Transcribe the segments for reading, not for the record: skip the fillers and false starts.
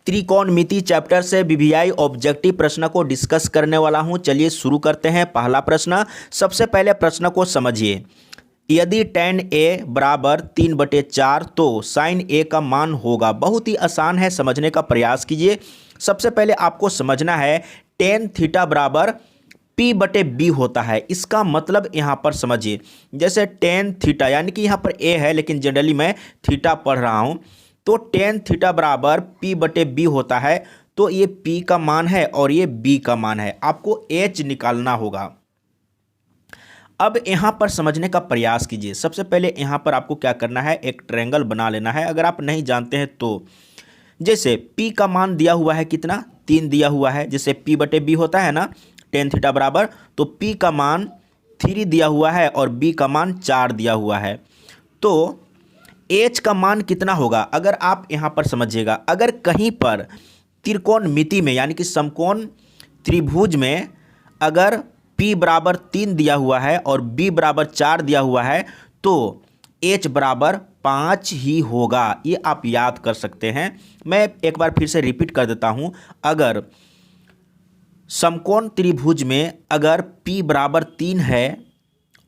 त्रिकोणमिति chapter से VVI objective प्रश्न को डिस्कस करने वाला हूं। चलिए शुरू करते हैं। पहला प्रश्न, सबसे पहले प्रश्न को समझिए। यदि tan a बराबर 3/4 तो sin a का मान होगा। बहुत ही आसान है, समझने का प्रयास कीजिए। सबसे पहले आपको समझना है tan थीटा बराबर p/b होता है। इसका मतलब यहाँ पर समझिए, जैसे tan थीटा यानी कि यहाँ पर a है लेकिन जनरली मैं थीटा पढ़ रहा हूँ, तो tan थीटा बराबर p/b होता है। तो ये p का मान है और ये b का मान है। आपको h निकालना होगा। अब यहाँ पर समझने का प्रयास कीजिए। सबसे पहले यहाँ पर आपको क्या करना है, एक ट्रायंगल बना लेना है। अगर आप नहीं जानते हैं तो जैसे p का मान दिया हुआ है कितना, 3 दिया हुआ है। जैसे p/b होता है ना tan थीटा बराबर, तो p का मान 3 दिया हुआ है और b का मान 4 दिया हुआ है। तो h का मान कितना होगा, अगर आप यहाँ पर समझिएगा, अगर कहीं पर त्रिकोणमिति में यानी कि समकोण त्रिभुज में अगर p बराबर 3 दिया हुआ है और b बराबर 4 दिया हुआ है तो h बराबर 5 ही होगा। ये आप याद कर सकते हैं। मैं एक बार फिर से रिपीट कर देता हूँ। अगर समकोण त्रिभुज में अगर p बराबर 3 है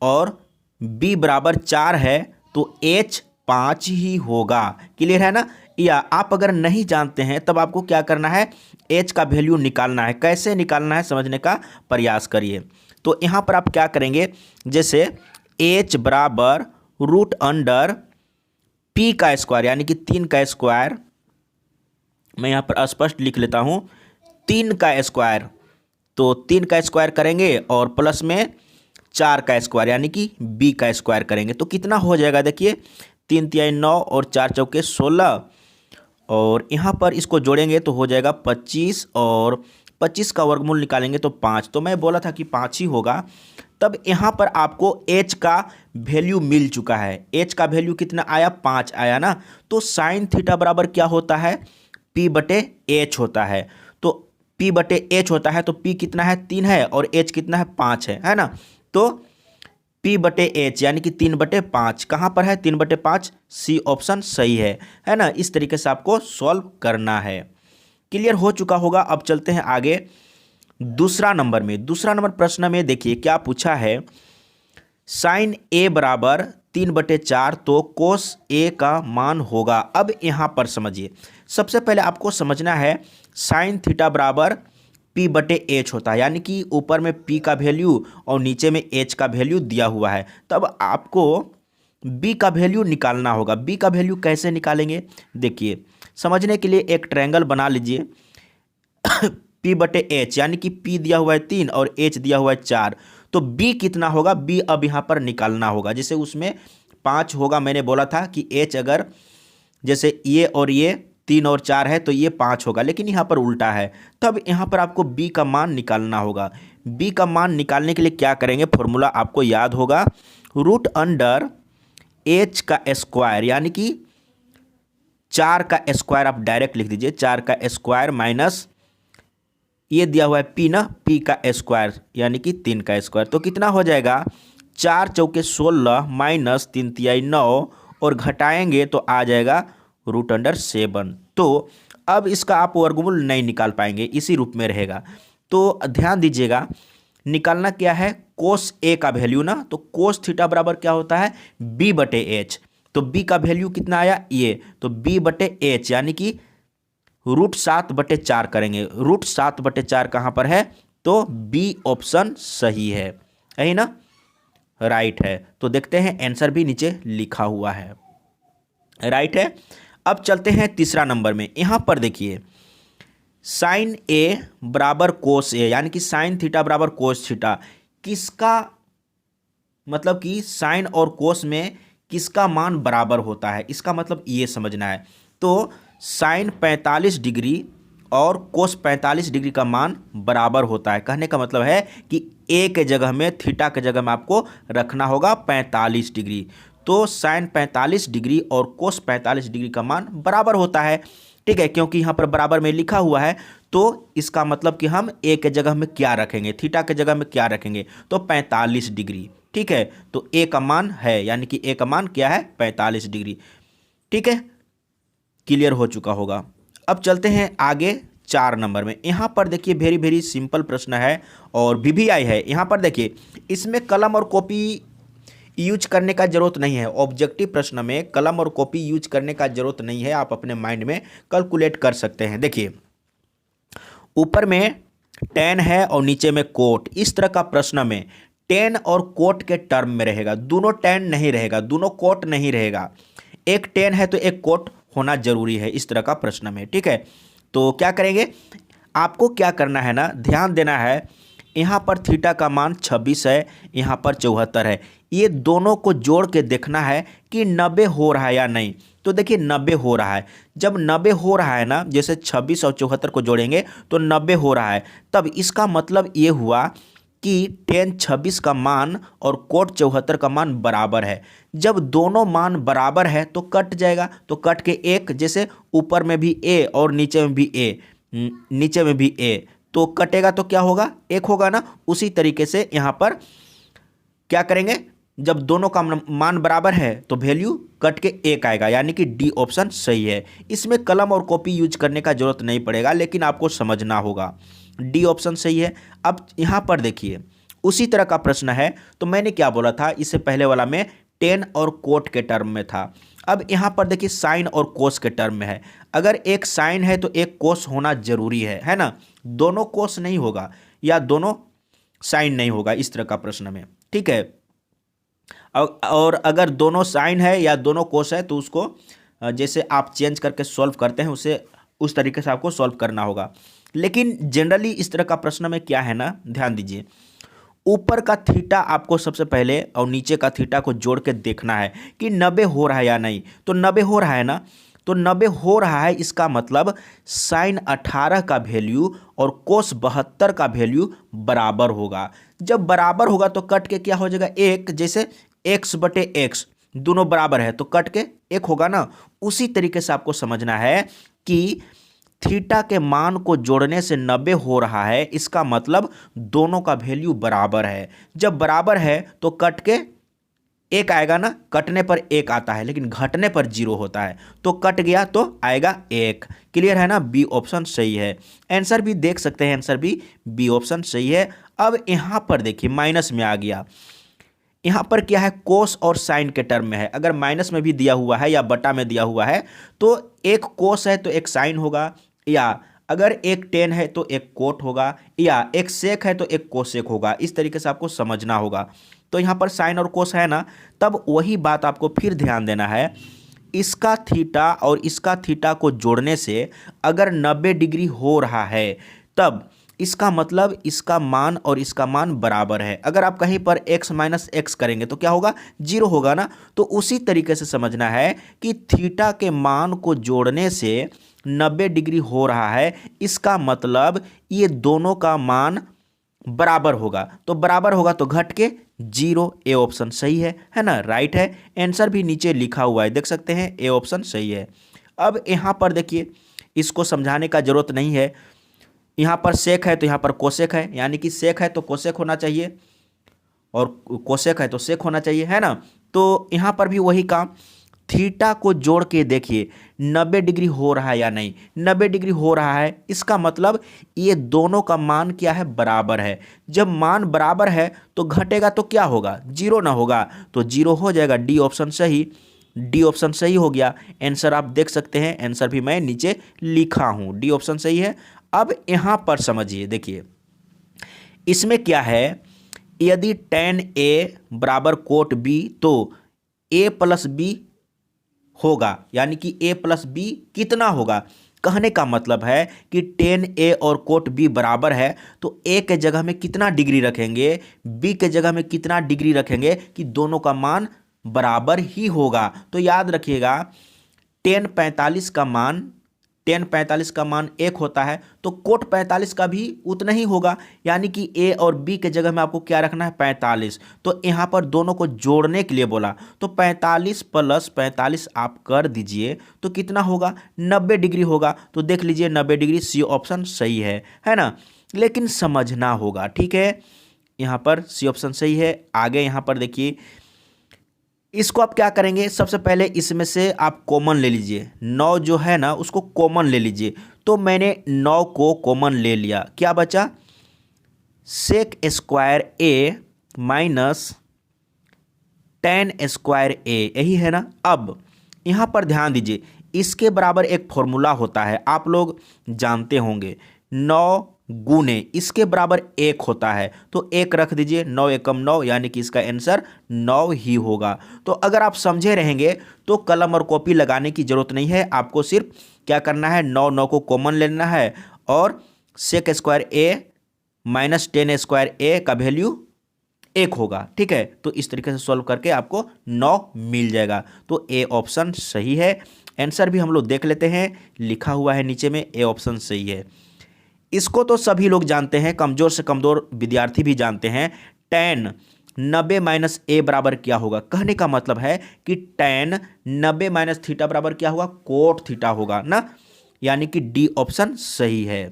और b बराबर 4 है तो h 5 ही होगा। क्लियर है ना। या आप अगर नहीं जानते हैं तब आपको क्या करना है, h का वैल्यू निकालना है। कैसे निकालना है समझने का प्रयास करिए। तो यहाँ पर आप क्या करेंगे, जैसे h बराबर √अंडर p का स्क्वायर यानी कि 3 का स्क्वायर, मैं यहाँ पर स्पष्ट लिख लेता हूँ, 3 का स्क्वायर, तो 3 का स्क्वायर करेंगे और प्लस में 4 का स्क्वायर यानी कि b का स्क्वायर करेंगे तो कितना हो जाएगा, देखिए 3 तिहाई 9 और 4 चौके 16, और यहाँ पर इसको जोड़ेंगे तो हो जाएगा 25 और 25 का वर्गमूल निकालेंगे तो 5। तो मैं बोला था कि 5 ही होगा। तब यहाँ पर आपको h का वैल्यू मिल चुका है। h का वैल्यू कितना आया, 5 आया ना। तो साइन थीटा बराबर क्या होता है, p/h होता है। तो p/h होता है तो p कितना है, 3 है और h कितना है, 5 है ना। तो p/h यानी कि 3/5 कहाँ पर है, 3/5, सी ऑप्शन सही है ना। इस तरीके से आपको सॉल्व करना है। क्लियर हो चुका होगा। अब चलते हैं आगे दूसरा नंबर में। दूसरा नंबर प्रश्न में देखिए क्या पूछा है, साइन a बराबर 3/4 तो कोस a का मान होगा। अब यहाँ पर समझिए, सबसे पहले आपको समझना है साइन थीटा बराबर p/h होता है, यानी कि ऊपर में p का वैल्यू और नीचे में h का वैल्यू दिया हुआ है। तब आपको b का वैल्यू निकालना होगा। b का वैल्यू कैसे निकालेंगे, देखिए समझने के लिए एक ट्रायंगल बना लीजिए p/h यानी कि p दिया हुआ है 3 और h दिया हुआ है 4, तो b कितना होगा, b अब यहाँ पर निकालना होगा। जैसे उसमें 5 होगा, मैंने बोला था कि h अगर जैसे ये और ये 3 और 4 है तो ये 5 होगा, लेकिन यहाँ पर उल्टा है। तब यहाँ पर आपको b का मान निकालना होगा। b का मान निकालने के लिए क्या करेंगे, फॉर्मूला आपको याद होगा, √अंडर h का स्क्वायर यानी कि 4 का स्क्वायर आप डायरेक्ट लिख दीजिए, 4 का स्क्वायर माइनस ये दिया हुआ है p ना, p का स्क्वायर यानी कि 3 का स्क्वायर। तो कितना हो जाएगा, 4 चौके 16 माइनस 3 तिहाई 9 और घटाएंगे तो आ जाएगा √7। तो अब इसका आप वर्गमूल नहीं निकाल पाएंगे, इसी रूप में रहेगा। तो ध्यान दीजिएगा, निकालना क्या है, कोस a का वैल्यू ना। तो कोस थीटा बराबर क्या होता है, b/h। तो b का वैल्यू कितना आया, ये, तो b/h यानी कि √7/4 करेंगे। √7/4 कहाँ पर है, तो b ऑप्शन सही है, यही ना, राइट है। तो देखते हैं आंसर भी नीचे लिखा हुआ है, राइट है। अब चलते हैं तीसरा नंबर में। यहाँ पर देखिए साइन a बराबर कोस a यानी कि साइन थीटा बराबर कोस थीटा, किसका मतलब कि साइन और कोस में किसका मान बराबर होता है, इसका मतलब ये समझना है। तो साइन 45 डिग्री और कोस 45 डिग्री का मान बराबर होता है। कहने का मतलब है कि a के जगह में, थीटा के जगह में आपको रखना होगा 45 डिग्री। तो साइन 45 डिग्री और कोस 45 डिग्री का मान बराबर होता है, ठीक है, क्योंकि यहाँ पर बराबर में लिखा हुआ है। तो इसका मतलब कि हम a के जगह में क्या रखेंगे, थीटा के जगह में क्या रखेंगे, तो 45 डिग्री, ठीक है। तो a का मान है, यानी कि a का मान क्या है, 45 डिग्री, ठीक है। क्लियर हो चुका होगा। अब चलते हैं आगे 4 नंबर में। यहाँ पर देखिए वेरी वेरी सिंपल प्रश्न है और वीवीआई है। यहाँ पर देखिए इसमें कलम और कॉपी यूज करने का जरूरत नहीं है। ऑब्जेक्टिव प्रश्न में कलम और कॉपी यूज करने का जरूरत नहीं है, आप अपने माइंड में कैलकुलेट कर सकते हैं। देखिए ऊपर में टेन है और नीचे में कोट। इस तरह का प्रश्न में टेन और कोट के टर्म में रहेगा, दोनों टेन नहीं रहेगा, दोनों कोट नहीं रहेगा। एक टेन है तो एक कोट होना जरूरी है इस तरह का प्रश्न में, ठीक है। तो क्या करेंगे, आपको क्या करना है ना, ध्यान देना है। यहाँ पर थीटा का मान 26 है, यहाँ पर 74 है। ये दोनों को जोड़ के देखना है कि 90 हो रहा है या नहीं। तो देखिए 90 हो रहा है। जब 90 हो रहा है ना, जैसे 26 और 74 को जोड़ेंगे तो 90 हो रहा है, तब इसका मतलब ये हुआ कि टेन 26 का मान और कोट 74 का मान बराबर है। जब दोनों मान बराबर है तो कट जाएगा, तो कट के एक, जैसे ऊपर में भी ए और नीचे में भी ए, नीचे में भी ए, तो कटेगा तो क्या होगा, एक होगा ना। उसी तरीके से यहाँ पर क्या करेंगे, जब दोनों का मान बराबर है तो वैल्यू कट के एक आएगा, यानी कि डी ऑप्शन सही है। इसमें कलम और कॉपी यूज करने का जरूरत नहीं पड़ेगा, लेकिन आपको समझना होगा। डी ऑप्शन सही है। अब यहाँ पर देखिए उसी तरह का प्रश्न है, तो मैंने क्या बोला था, इससे पहले वाला में टेन और कोट के टर्म में था। अब यहाँ पर देखिए साइन और कोस के टर्म में है। अगर एक साइन है तो एक कोस होना जरूरी है ना। दोनों कोस नहीं होगा या दोनों साइन नहीं होगा इस तरह का प्रश्न में, ठीक है। और अगर दोनों साइन है या दोनों कोस है तो उसको जैसे आप चेंज करके सॉल्व करते हैं उसे उस तरीके से आपको सॉल्व करना होगा। लेकिन जनरली इस तरह का प्रश्न में क्या है ना, ध्यान दीजिए, ऊपर का थीटा आपको सबसे पहले और नीचे का थीटा को जोड़ के देखना है कि 90 हो रहा है या नहीं। तो 90 हो रहा है ना, तो 90 हो रहा है, इसका मतलब साइन 18 का वैल्यू और कोस 72 का वैल्यू बराबर होगा। जब बराबर होगा तो कट के क्या हो जाएगा, एक, जैसे x बटे x दोनों बराबर है तो कट के एक होगा ना। उसी तरीके से आपको समझना है कि थीटा के मान को जोड़ने से 90 हो रहा है, इसका मतलब दोनों का वैल्यू बराबर है। जब बराबर है तो कट के एक आएगा ना, कटने पर एक आता है लेकिन घटने पर 0 होता है, तो कट गया तो आएगा एक। क्लियर है ना, बी ऑप्शन सही है। आंसर भी देख सकते हैं, आंसर भी बी ऑप्शन सही है। अब यहाँ पर देखिए माइनस में आ गया। यहाँ पर क्या है, कोस और साइन के टर्म में है। अगर माइनस में भी दिया हुआ है या बटा में दिया हुआ है तो एक कोस है तो एक साइन होगा, या अगर एक टेन है तो एक कोट होगा, या एक सेक है तो एक कोसेक होगा। इस तरीके से आपको समझना होगा। तो यहाँ पर साइन और कोस है ना, तब वही बात आपको फिर ध्यान देना है। इसका थीटा और इसका थीटा को जोड़ने से अगर 90 डिग्री हो रहा है तब इसका मतलब इसका मान और इसका मान बराबर है। अगर आप कहीं पर x माइनस एक्स करेंगे तो क्या होगा, 0 होगा ना। तो उसी तरीके से समझना है कि थीटा के मान को जोड़ने से 90 डिग्री हो रहा है, इसका मतलब ये दोनों का मान बराबर होगा। तो बराबर होगा तो घट के 0, ए ऑप्शन सही है ना, राइट है। आंसर भी नीचे लिखा हुआ है, देख सकते हैं, ए ऑप्शन सही है। अब यहाँ पर देखिए इसको समझाने का जरूरत नहीं है। यहाँ पर सेक है तो यहाँ पर कोसेक है, यानी कि सेक है तो कोसेक होना चाहिए और कोसेक है तो सेक होना चाहिए, है ना। तो यहाँ पर भी वही काम, थीटा को जोड़ के देखिए 90 डिग्री हो रहा है या नहीं। 90 डिग्री हो रहा है, इसका मतलब ये दोनों का मान क्या है, बराबर है। जब मान बराबर है तो घटेगा तो क्या होगा, 0 ना होगा, तो 0 हो जाएगा। डी ऑप्शन सही, डी ऑप्शन सही हो गया। आंसर आप देख सकते हैं, आंसर भी मैं नीचे लिखा हूँ, डी ऑप्शन सही है। अब यहाँ पर समझिए, देखिए इसमें क्या है, यदि tan a बराबर कोट b तो a प्लस बी होगा, यानी कि a प्लस बी कितना होगा। कहने का मतलब है कि tan a और कोट b बराबर है तो a के जगह में कितना डिग्री रखेंगे, b के जगह में कितना डिग्री रखेंगे कि दोनों का मान बराबर ही होगा। तो याद रखिएगा tan 45 का मान, tan 45 का मान 1 होता है तो कोट 45 का भी उतना ही होगा, यानी कि a और b के जगह में आपको क्या रखना है, 45। तो यहाँ पर दोनों को जोड़ने के लिए बोला तो 45 प्लस 45 आप कर दीजिए तो कितना होगा, 90 डिग्री होगा। तो देख लीजिए 90 डिग्री, सी ऑप्शन सही है ना। लेकिन समझना होगा, ठीक है, यहाँ पर सी ऑप्शन सही है। आगे यहाँ पर देखिए इसको आप क्या करेंगे, सबसे पहले इसमें से आप कॉमन ले लीजिए, 9 जो है ना उसको कॉमन ले लीजिए। तो मैंने 9 को कॉमन ले लिया, क्या बचा, सेक स्क्वायर ए माइनस टेन स्क्वायर ए, यही है ना। अब यहाँ पर ध्यान दीजिए, इसके बराबर एक फॉर्मूला होता है, आप लोग जानते होंगे, 9 गुने इसके बराबर 1 होता है, तो 1 रख दीजिए, 9 एकम 9, यानी कि इसका आंसर 9 ही होगा। तो अगर आप समझे रहेंगे तो कलम और कॉपी लगाने की जरूरत नहीं है, आपको सिर्फ क्या करना है, 9 को कॉमन लेना है और सेक स्क्वायर ए माइनस टेन स्क्वायर ए का वैल्यू 1 होगा, ठीक है। तो इस तरीके से सॉल्व करके आपको 9 मिल जाएगा। तो ए ऑप्शन सही है। आंसर भी हम लोग देख लेते हैं, लिखा हुआ है नीचे में, ए ऑप्शन सही है। इसको तो सभी लोग जानते हैं, कमजोर से कमजोर विद्यार्थी भी जानते हैं। tan 90 माइनस ए बराबर क्या होगा, कहने का मतलब है कि tan 90 माइनस थीटा बराबर क्या होगा, कोट थीटा होगा ना, यानी कि डी ऑप्शन सही है।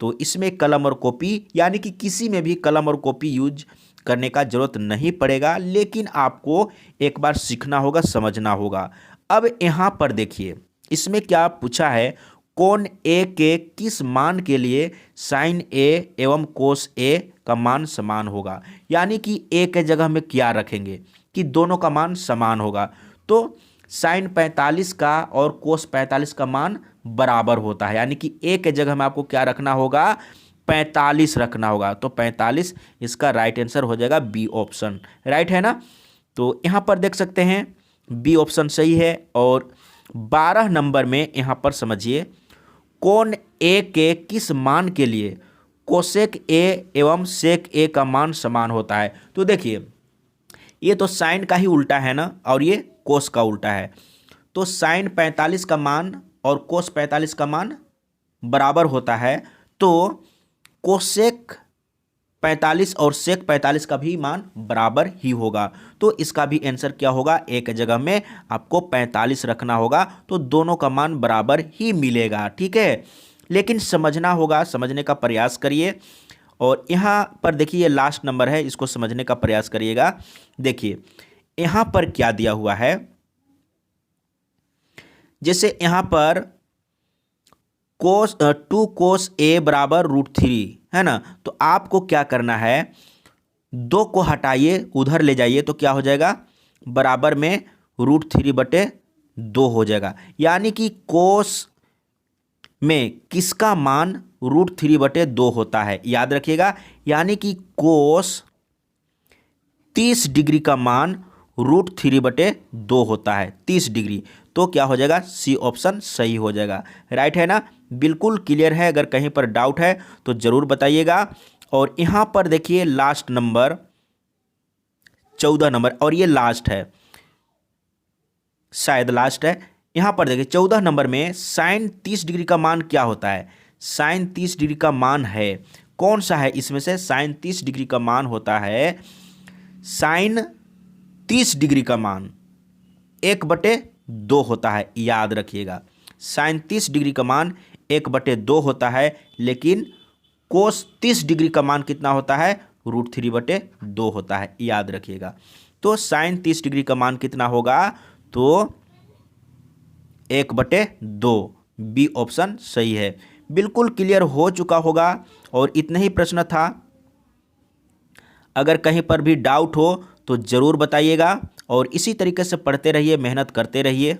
तो इसमें कलम और कॉपी, यानी कि किसी में भी कलम और कॉपी यूज करने का जरूरत नहीं पड़ेगा, लेकिन आपको एक बार सीखना होगा, समझना होगा। अब यहाँ पर देखिए, इसमें क्या पूछा है, कोण ए के किस मान के लिए साइन ए एवं कोस ए का मान समान होगा, यानी कि ए के जगह में क्या रखेंगे कि दोनों का मान समान होगा। तो साइन 45 का और कोस 45 का मान बराबर होता है, यानी कि ए के जगह में आपको क्या रखना होगा, 45 रखना होगा। तो 45 इसका राइट आंसर हो जाएगा, बी ऑप्शन राइट है ना। तो यहाँ पर देख सकते हैं बी ऑप्शन सही है। और 12 नंबर में यहाँ पर समझिए, कोण ए के किस मान के लिए कोसेक ए एवं सेक ए का मान समान होता है। तो देखिए, ये तो साइन का ही उल्टा है ना, और ये कोस का उल्टा है। तो साइन 45 का मान और कोस 45 का मान बराबर होता है, तो कोसेक 45 और सेक 45 का भी मान बराबर ही होगा। तो इसका भी आंसर क्या होगा, एक जगह में आपको 45 रखना होगा, तो दोनों का मान बराबर ही मिलेगा, ठीक है। लेकिन समझना होगा, समझने का प्रयास करिए। और यहाँ पर देखिए, लास्ट नंबर है, इसको समझने का प्रयास करिएगा। देखिए यहाँ पर क्या दिया हुआ है, जैसे यहाँ पर कोस 2 कोस ए बराबर √3 है ना। तो आपको क्या करना है, 2 को हटाइए, उधर ले जाइए, तो क्या हो जाएगा, बराबर में √3/2 हो जाएगा। यानी कि कोस में किसका मान √3/2 होता है, याद रखिएगा। यानी कि कोस 30 डिग्री का मान √3/2 होता है, 30 डिग्री। तो क्या हो जाएगा, सी ऑप्शन सही हो जाएगा, राइट है ना। बिल्कुल क्लियर है, अगर कहीं पर डाउट है तो ज़रूर बताइएगा। और यहाँ पर देखिए लास्ट नंबर 14 नंबर, और ये लास्ट है, शायद लास्ट है। यहाँ पर देखिए 14 नंबर में साइन 30 डिग्री का मान क्या होता है, साइन 30 डिग्री का मान है, कौन सा है इसमें से, साइन 30 डिग्री का मान होता है, साइन 30 डिग्री का मान 1/2 होता है, याद रखिएगा। साइन 30 डिग्री का मान 1/2 होता है, लेकिन कोस 30 डिग्री का मान कितना होता है, √3/2 होता है, याद रखिएगा। तो साइन 30 डिग्री का मान कितना होगा, तो 1/2, बी ऑप्शन सही है। बिल्कुल क्लियर हो चुका होगा, और इतना ही प्रश्न था। अगर कहीं पर भी डाउट हो तो ज़रूर बताइएगा, और इसी तरीके से पढ़ते रहिए, मेहनत करते रहिए।